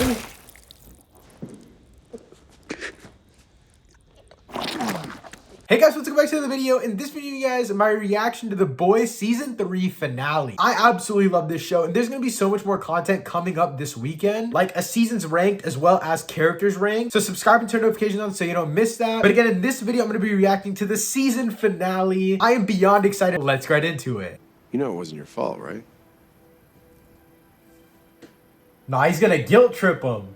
Hey guys, welcome back to another video. In this video, you guys, my reaction to The Boys Season 3 finale. I absolutely love this show, and there's going to be so much more content coming up this weekend, like a seasons ranked as well as characters ranked. So subscribe and turn notifications on so you don't miss that. But again, in this video, I'm going to be reacting to the season finale. I am beyond excited. Let's get right into it. You know it wasn't your fault, right? Nah, he's going to guilt trip him.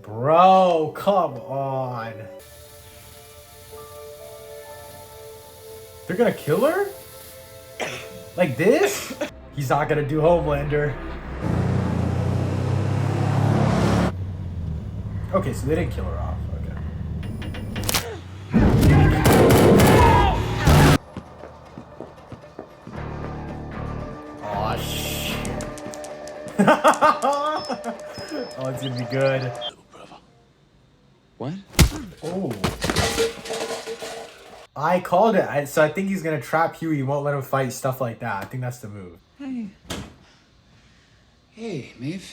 Bro, come on. They're gonna kill her? Like this? He's not gonna do Homelander. Okay, so they didn't kill her off. Okay. Aw, shit. Oh, it's gonna be good. Little brother. What? Oh. I called it. So I think he's gonna trap Huey. He won't let him fight, stuff like that. I think that's the move. Hey. Hey, Maeve.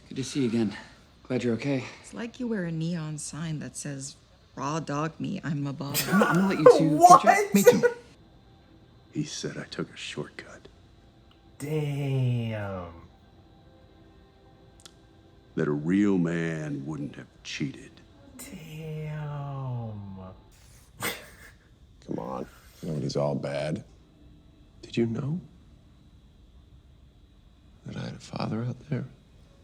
Good to see you again. Glad you're okay. It's like you wear a neon sign that says, "Raw dog me, I'm a bottom." I'm gonna let you two. What? Me too. He said I took a shortcut. Damn. That a real man wouldn't have cheated. Damn. Come on. Nobody's all bad. Did you know that I had a father out there?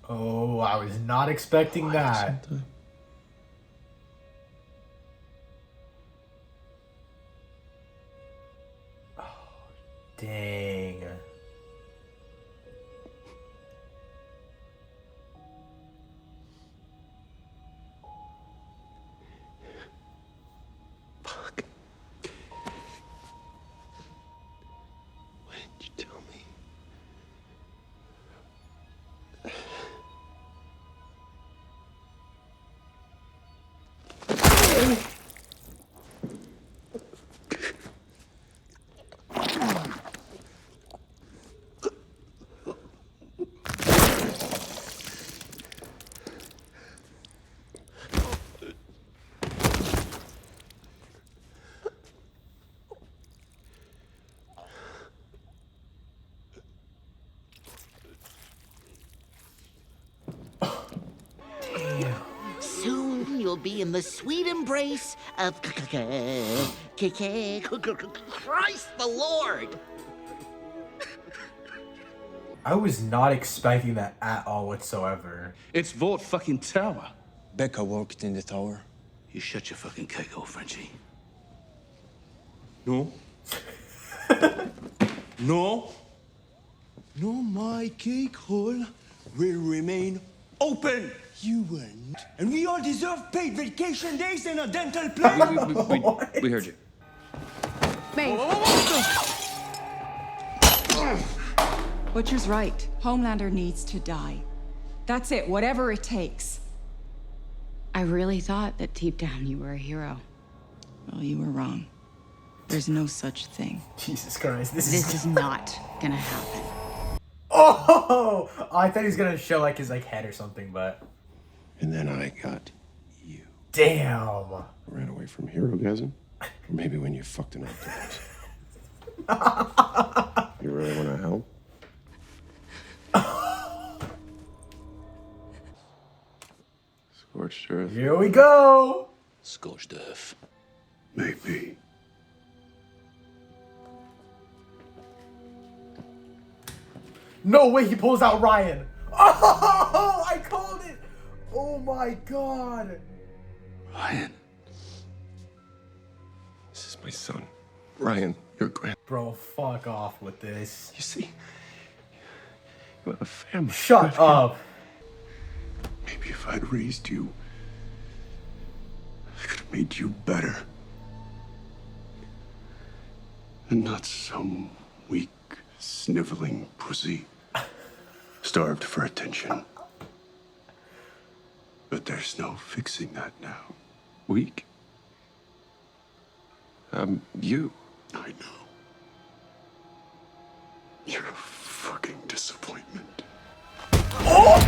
Oh, I was not expecting that. Sometime. Dang. Fuck. Why didn't you tell me? Soon you'll be in the sweet embrace of Christ the Lord. I was not expecting that at all whatsoever. It's Vault fucking Tower. Becca worked in the tower. You shut your fucking cake hole, Frenchie. No. No. No, my cake hole will remain open. You won't. And we all deserve paid vacation days and a dental plan. We heard you. Butcher's right. Homelander needs to die. That's it, whatever it takes. I really thought that deep down you were a hero. Well, you were wrong. There's no such thing. Jesus Christ, this This is not gonna happen. Oh! I thought he was gonna show like his head or something, but And then I got you. damn. Ran away from Herogasm? Or maybe when you fucked an octopus. You really want to help? Scorched earth? Here we go. Scorched earth. Maybe. No way he pulls out Ryan. Oh, I called it. Oh my god. Ryan. This is my son. Ryan, your grand. Bro, fuck off with this. You see? You have a family. Shut up. Maybe if I'd raised you, I could have made you better. And not some weak, sniveling pussy. Starved for attention. But there's no fixing that now. Weak? You. I know. You're a fucking disappointment. Oh!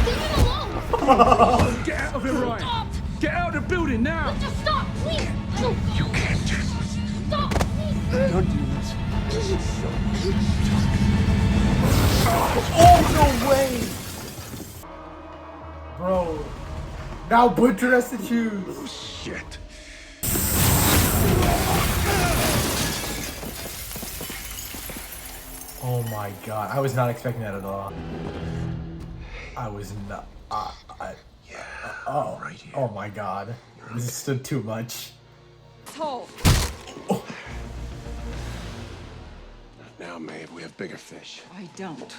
Get out of here, Ryan! Stop! Get out of the building now! Just stop, please! You can't do this! Stop, please! Don't do this. Oh, no way! Bro. Now Butcher has to choose. Shit. Oh my god. I was not expecting that at all. I was not. Oh, right here. Oh my god. This stood too much. Hold. Now, Maeve, we have bigger fish. I don't.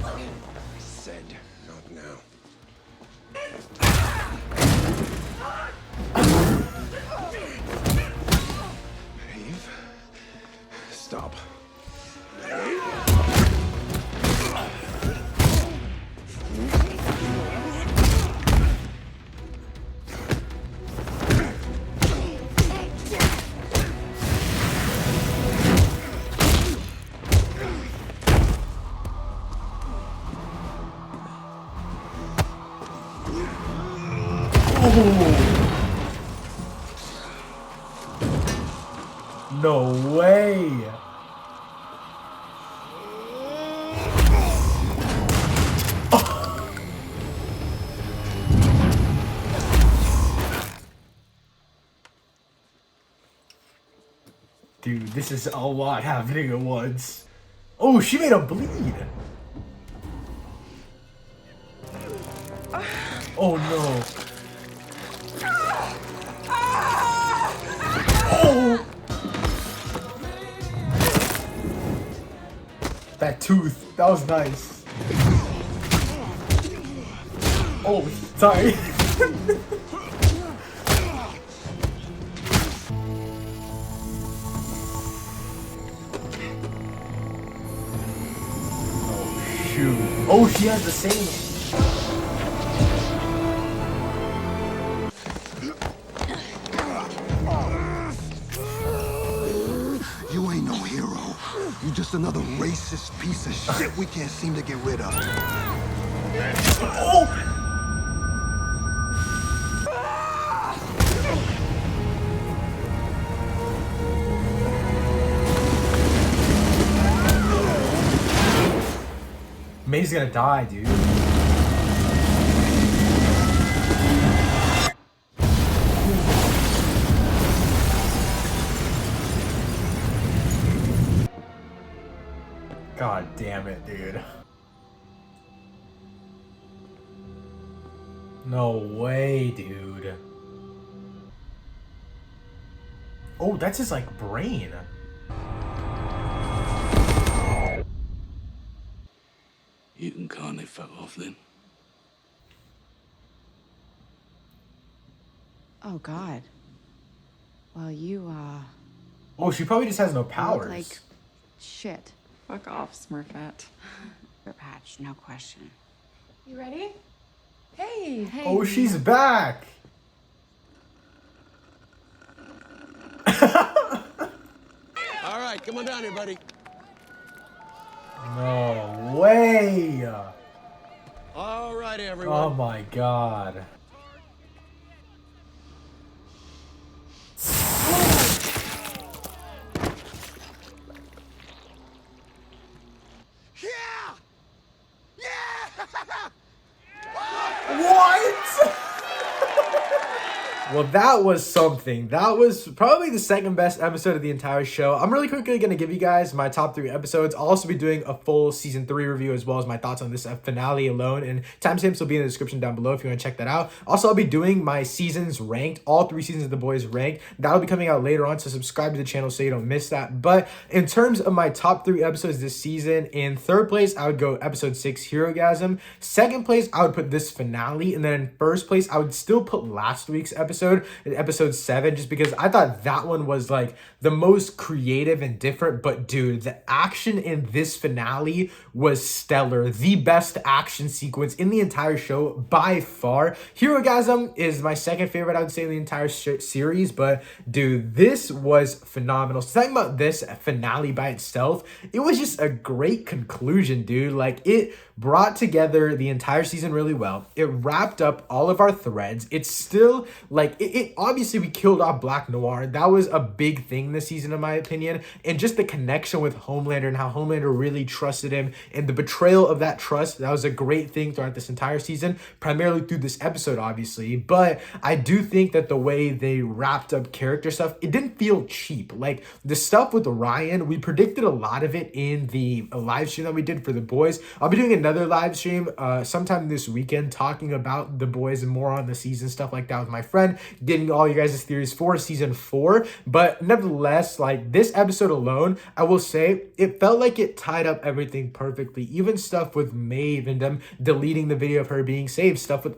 I said, not now. Maeve, stop. No way. Dude, this is a lot happening at once. Oh, she made him bleed. Oh no. Oh! That tooth, that was nice. Oh, sorry. Oh, shoot. Oh, she has the same. You ain't no hero. You just another racist piece of shit we can't seem to get rid of. Oh! May's gonna die, dude. God damn it, dude. No way, dude. Oh, that's his, like, brain. You can kindly fuck off then. Oh, God. Well, you, Oh, she probably just has no look powers. like shit. Fuck off, Smurfette. Patch, no question. You ready? Hey. Hey. Oh, she's back. All right, come on down here, buddy. No way. All right, everyone. Oh my god. Yeah! Yeah! What? Well, that was something. That was probably the second best episode of the entire show. I'm really quickly going to give you guys my top 3 episodes. I'll also be doing a full season 3 review as well as my thoughts on this finale alone. And timestamps will be in the description down below if you want to check that out. Also, I'll be doing my seasons ranked, all 3 seasons of The Boys ranked. That'll be coming out later on, so subscribe to the channel so you don't miss that. But in terms of my top 3 episodes this season, in 3rd place, I would go episode 6, Herogasm. 2nd place, I would put this finale. And then in 1st place, I would still put last week's episode. episode, episode 7, just because I thought that one was like the most creative and different. But dude, the action in this finale was stellar. The best action sequence in the entire show by far. Herogasm is my second favorite, I would say, in the entire series. But dude, this was phenomenal. So talking about this finale by itself, it was just a great conclusion, dude. Like, it brought together the entire season really well. It wrapped up all of our threads. It's still like it obviously we killed off Black Noir. That was a big thing this season, in my opinion. And just the connection with Homelander and how Homelander really trusted him and the betrayal of that trust, that was a great thing throughout this entire season, primarily through this episode, obviously. But I do think that the way they wrapped up character stuff, it didn't feel cheap. Like the stuff with Ryan, we predicted a lot of it in the live stream that we did for The Boys. I'll be doing another live stream sometime this weekend talking about The Boys and more on the season, stuff like that with my friend, getting all you guys' theories for season 4. But nevertheless, like this episode alone, I will say it felt like it tied up everything perfectly. Even stuff with Maeve and them deleting the video of her being saved, stuff with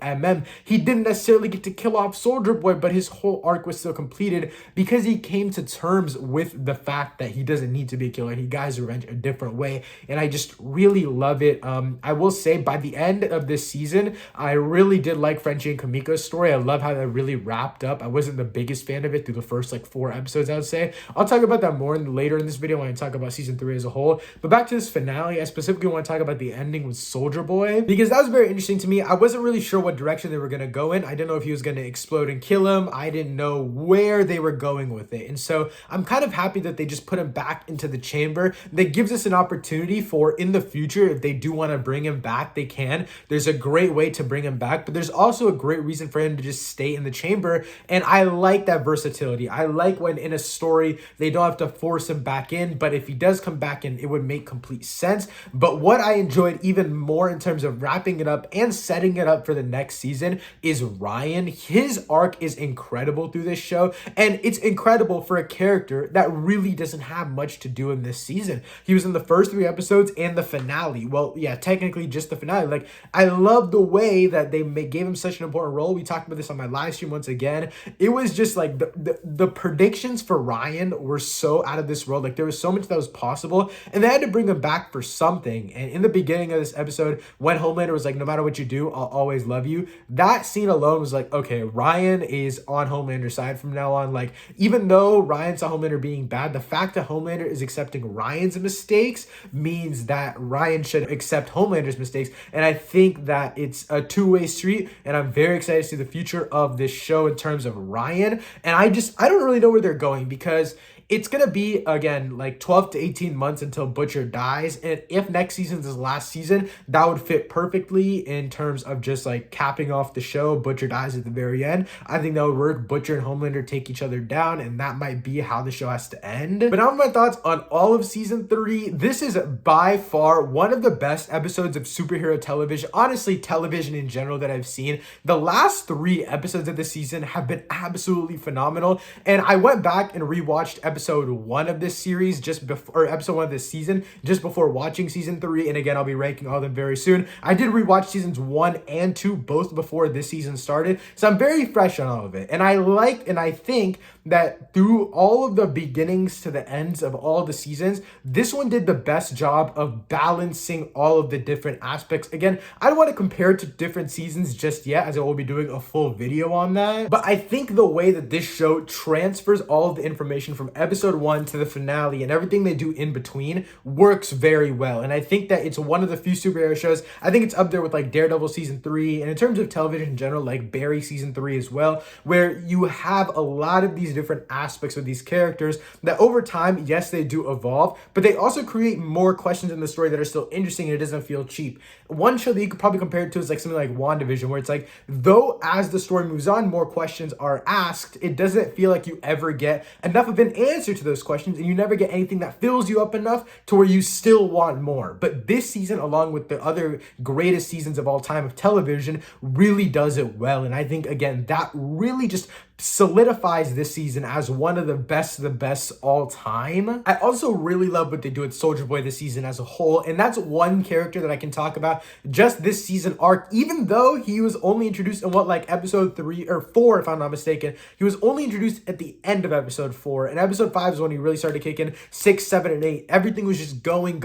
he didn't necessarily get to kill off Soldier Boy, but his whole arc was still completed because he came to terms with the fact that he doesn't need to be a killer. He got his revenge a different way, and I just really love it. I will say by the end of this season, I really did like Frenchie and Kamiko's story. I love how that really wrapped up. I wasn't the biggest fan of it through the first like 4 episodes, I would say. I'll talk about that more later in this video when I talk about season 3 as a whole. But back to this finale, I specifically want to talk about the ending with Soldier Boy because that was very interesting to me. I wasn't really sure what direction they were going to go in. I didn't know if he was going to explode and kill him. I didn't know where they were going with it. And so I'm kind of happy that they just put him back into the chamber. That gives us an opportunity for in the future, if they do want to bring him back, they can. There's a great way to bring him back, but there's also a great reason for him to just stay in the chamber. And I like that versatility. I like when in a story, they don't have to force him back in, but if he does come back in, it would make complete sense. But what I enjoyed even more in terms of wrapping it up and setting it up for the next season is Ryan. His arc is incredible through this show, and it's incredible for a character that really doesn't have much to do in this season. He was in the first 3 episodes and the finale. Well, yeah, technically just the finale. Like, I love the way that they gave him such an important role. We talked about this on my live stream once again. It was just like the predictions for Ryan were so out of this world. Like, there was so much that was possible, and they had to bring him back for something. And in the beginning of this episode, when Homelander was like, no matter what you do, I'll always love you, that scene alone was like, okay, Ryan is on Homelander's side from now on. Like, even though Ryan saw Homelander being bad, the fact that Homelander is accepting Ryan's mistakes means that Ryan should accept Homelander's mistakes. And I think that it's a two-way street, and I'm very excited to see the future of this show in terms of Ryan. And I don't really know where they're going, because it's going to be, again, like 12 to 18 months until Butcher dies. And if next season's his last season, that would fit perfectly in terms of just like capping off the show. Butcher dies at the very end. I think that would work. Butcher and Homelander take each other down, and that might be how the show has to end. But now my thoughts on all of season 3. This is by far one of the best episodes of superhero television, honestly, television in general, that I've seen. The last 3 episodes of the season have been absolutely phenomenal. And I went back and rewatched episode 1 of this series just before, or episode 1 of this season, just before watching season 3. And again, I'll be ranking all of them very soon. I did rewatch seasons 1 and 2, both before this season started. So I'm very fresh on all of it. And I think that through all of the beginnings to the ends of all the seasons, this one did the best job of balancing all of the different aspects. Again, I don't want to compare it to different seasons just yet, as I will be doing a full video on that. But I think the way that this show transfers all of the information from episode 1 to the finale and everything they do in between works very well. And I think that it's one of the few superhero shows, I think it's up there with like Daredevil season 3, and in terms of television in general, like Barry season 3 as well, where you have a lot of these different aspects of these characters that over time, yes, they do evolve, but they also create more questions in the story that are still interesting, and it doesn't feel cheap. One show that you could probably compare it to is like something like WandaVision, where it's like, though as the story moves on, more questions are asked, it doesn't feel like you ever get enough of an answer to those questions, and you never get anything that fills you up enough to where you still want more. But this season, along with the other greatest seasons of all time of television, really does it well. And I think, again, that really just solidifies this season as one of the best all time. I also really love what they do with Soldier Boy this season as a whole, and that's one character that I can talk about just this season arc, even though he was only introduced in episode 3 or 4, if I'm not mistaken. He was only introduced at the end of episode 4, and episode 5 is when he really started kicking. 6, 7, and 8, everything was just going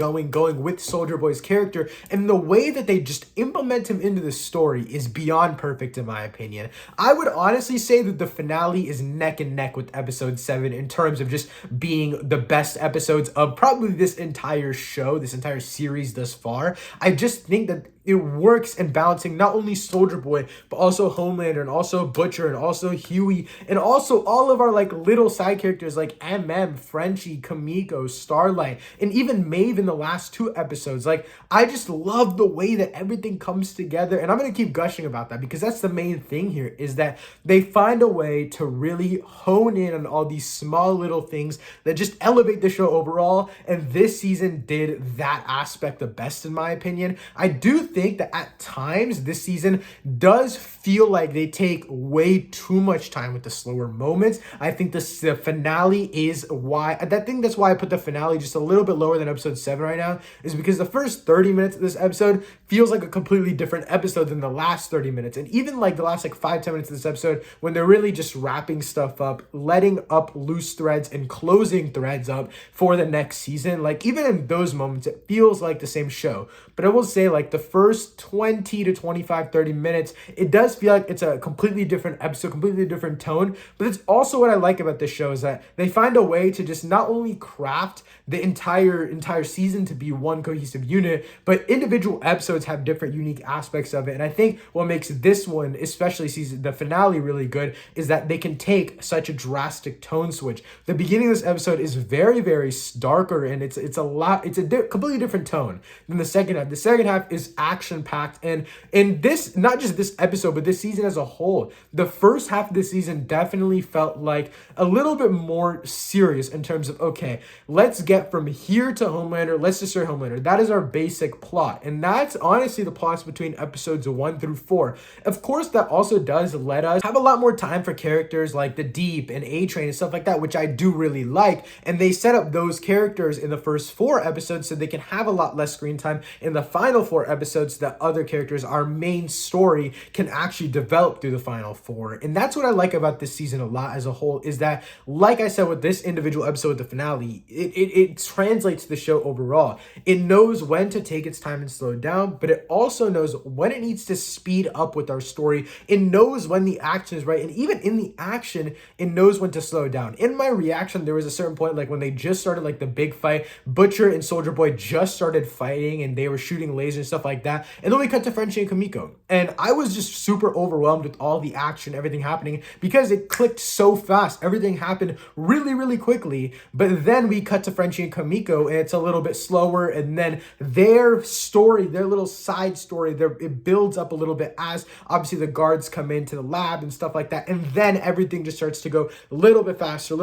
with Soldier Boy's character, and the way that they just implement him into the story is beyond perfect in my opinion. I would honestly say that the finale is neck and neck with episode 7 in terms of just being the best episodes of probably this entire show, this entire series thus far. I just think that it works in balancing not only Soldier Boy, but also Homelander, and also Butcher, and also Huey, and also all of our little side characters like MM, Frenchie, Kamiko, Starlight, and even Maeve in the last 2 episodes. I just love the way that everything comes together, and I'm gonna keep gushing about that because that's the main thing here, is that they find a way to really hone in on all these small little things that just elevate the show overall, and this season did that aspect the best in my opinion. I do think that at times this season does feel like they take way too much time with the slower moments. I think the finale is why, I think that's why I put the finale just a little bit lower than episode 7 right now, is because the first 30 minutes of this episode feels like a completely different episode than the last 30 minutes. And even the last 5-10 minutes of this episode, when they're really just wrapping stuff up, letting up loose threads and closing threads up for the next season, even in those moments, it feels like the same show. But I will say the first 20 to 25, 30 minutes, it does feel like it's a completely different episode, completely different tone. But it's also what I like about this show, is that they find a way to just not only craft the entire season to be one cohesive unit, but individual episodes have different unique aspects of it. And I think what makes this one, especially the finale, really good is that they can take such a drastic tone switch. The beginning of this episode is very, very darker, and it's a completely different tone than the second half. The second half is action-packed, and in this, not just this episode, but this season as a whole, the first half of this season definitely felt like a little bit more serious in terms of, okay, let's get from here to Homelander, let's destroy Homelander. That is our basic plot, and that's honestly the plots between episodes 1 through 4. Of course, that also does let us have a lot more time for characters like the Deep and A-Train and stuff like that, which I do really like, and they set up those characters in the first 4 episodes so they can have a lot less screen time in the final 4 episodes, that other characters, our main story, can actually develop through the final 4. And that's what I like about this season a lot as a whole, is that, like I said with this individual episode, the finale, it translates the show overall. It knows when to take its time and slow down, but it also knows when it needs to speed up with our story. It knows when the action is right, and even in the action, it knows when to slow down. In my reaction, there was a certain point, when they just started the big fight, Butcher and Soldier Boy just started fighting, and they were shooting lasers and stuff like that, and then we cut to Frenchie and Kamiko, and I was just super overwhelmed with all the action, everything happening, because it clicked so fast. Everything happened really, really quickly, but then we cut to Frenchie and Kamiko, and it's a little bit slower, and then their story, their little side story, it builds up a little bit as obviously the guards come into the lab and stuff like that, and then everything just starts to go a little bit faster,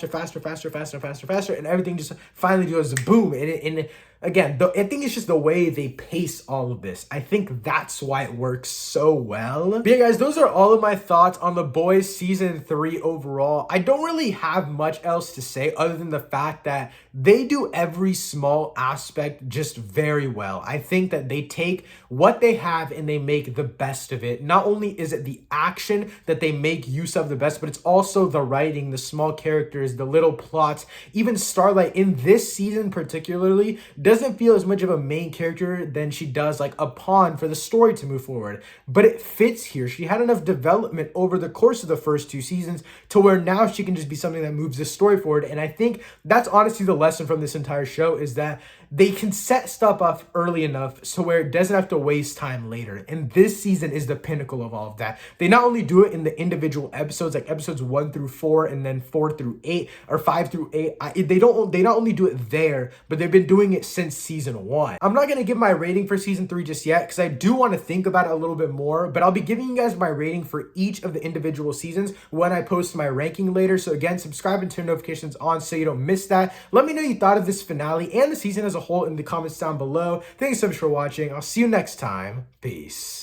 faster, and everything just finally goes boom, and again, I think it's just the way they pace all of this. I think that's why it works so well. But yeah, guys, those are all of my thoughts on The Boys Season 3 overall. I don't really have much else to say other than the fact that they do every small aspect just very well. I think that they take what they have and they make the best of it. Not only is it the action that they make use of the best, but it's also the writing, the small characters, the little plots. Even Starlight in this season particularly doesn't feel as much of a main character than she does a pawn for the story to move forward. But it fits here. She had enough development over the course of the first 2 seasons to where now she can just be something that moves the story forward. And I think that's honestly the lesson from this entire show, is that they can set stuff up early enough so where it doesn't have to waste time later. And this season is the pinnacle of all of that. They not only do it in the individual episodes, episodes 1 through 4 and then 4 through 8 or 5 through 8. They not only do it there, but they've been doing it since season 1. I'm not going to give my rating for season 3 just yet because I do want to think about it a little bit more, but I'll be giving you guys my rating for each of the individual seasons when I post my ranking later. So again, subscribe and turn notifications on so you don't miss that. Let me know what you thought of this finale and the season as a whole in the comments down below. Thanks so much for watching. I'll see you next time. Peace.